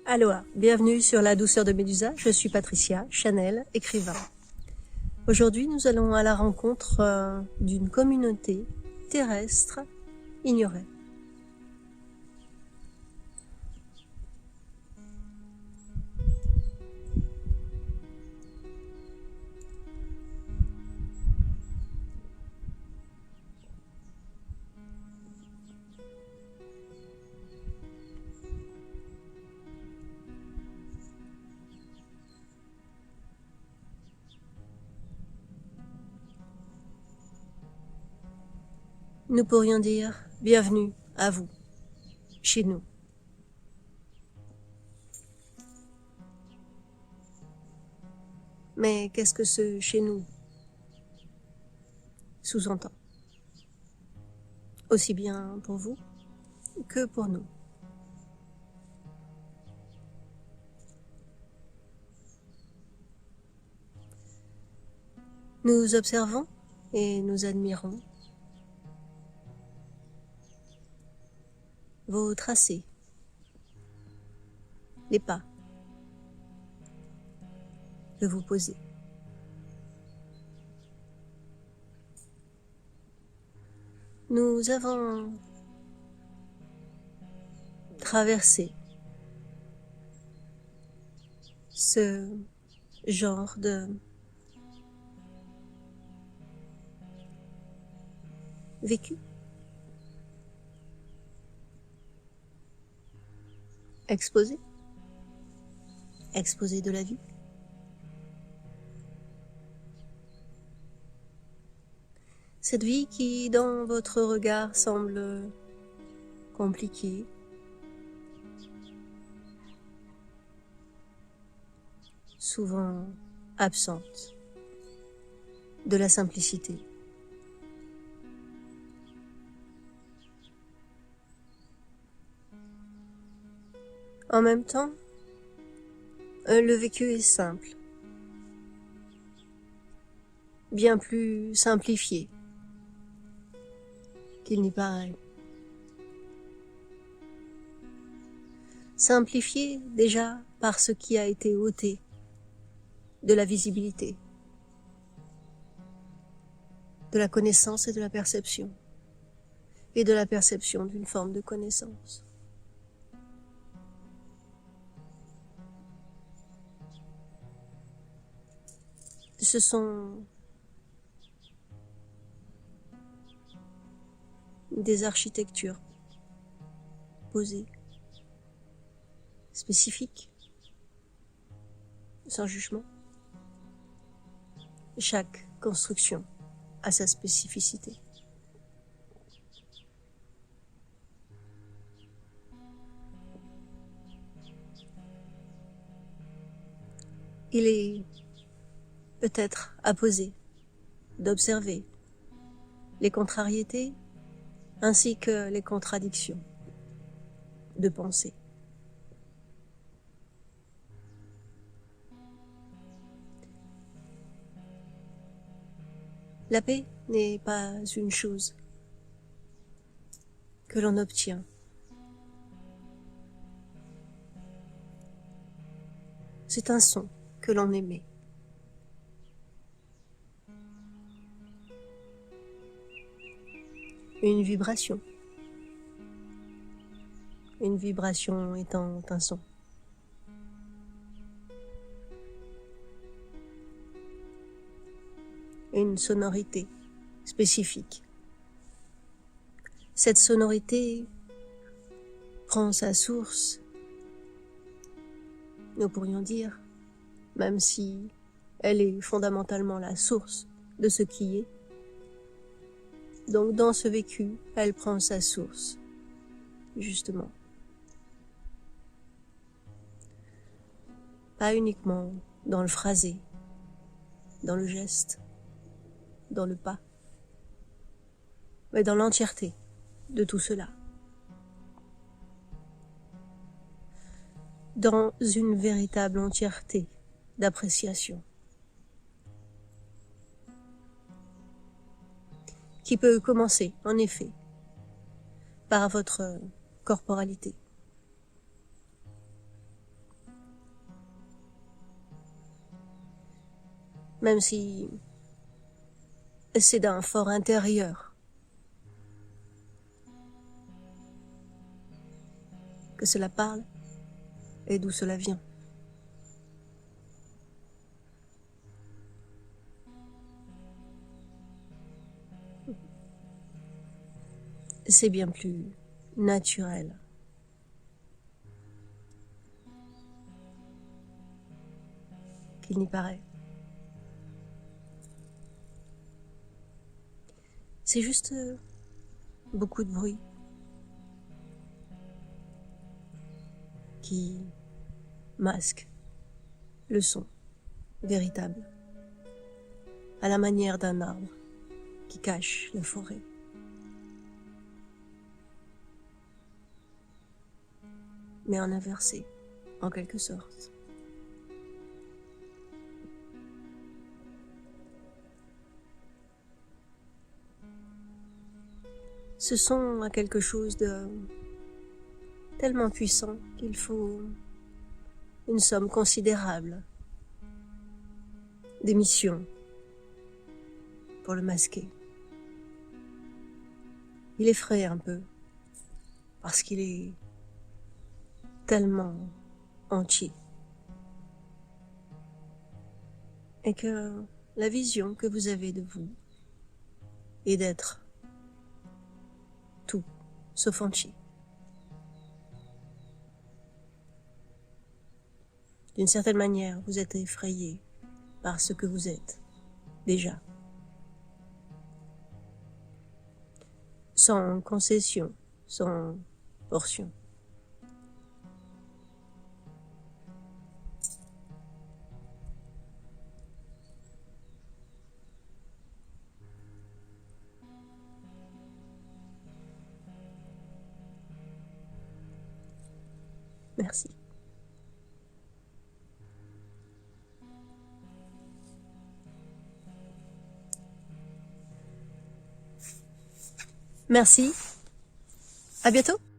Aloha, bienvenue sur La Douceur de Médusa, je suis Patricia Chanel, écrivain. Aujourd'hui, nous allons à la rencontre d'une communauté terrestre ignorée. Nous pourrions dire bienvenue à vous, chez nous. Mais qu'est-ce que ce chez nous sous-entend? Aussi bien pour vous que pour nous. Nous observons et nous admirons vos tracés, les pas que vous posez. Nous avons traversé ce genre de vécu, exposé de la vie. Cette vie qui, dans votre regard, semble compliquée, souvent absente de la simplicité. En même temps, le vécu est simple, bien plus simplifié qu'il n'y paraît. Simplifié déjà par ce qui a été ôté de la visibilité, de la connaissance et de la perception d'une forme de connaissance. Ce sont des architectures posées, spécifiques, sans jugement. Chaque construction a sa spécificité. Il est peut-être à poser d'observer les contrariétés ainsi que les contradictions de pensée. La paix n'est pas une chose que l'on obtient. C'est un son que l'on émet. Une vibration. Une vibration étant un son. Une sonorité spécifique. Cette sonorité prend sa source, nous pourrions dire, même si elle est fondamentalement la source de ce qui est. Donc dans ce vécu, elle prend sa source, justement. Pas uniquement dans le phrasé, dans le geste, dans le pas, mais dans l'entièreté de tout cela. Dans une véritable entièreté d'appréciation. Qui peut commencer, en effet, par votre corporalité. même si c'est d'un fort intérieur que cela parle et d'où cela vient. C'est bien plus naturel. Qu'il n'y paraît. C'est juste beaucoup de bruit qui masque le son véritable, à la manière d'un arbre qui cache la forêt. Mais en inversé, en quelque sorte. Ce son a quelque chose de tellement puissant qu'il faut une somme considérable d'émissions pour le masquer. Il effraie un peu parce qu'il est tellement entier et que la vision que vous avez de vous est d'être tout sauf entier. D'une certaine manière, vous êtes effrayé par ce que vous êtes déjà, sans concession, sans portion. Merci. Merci. À bientôt.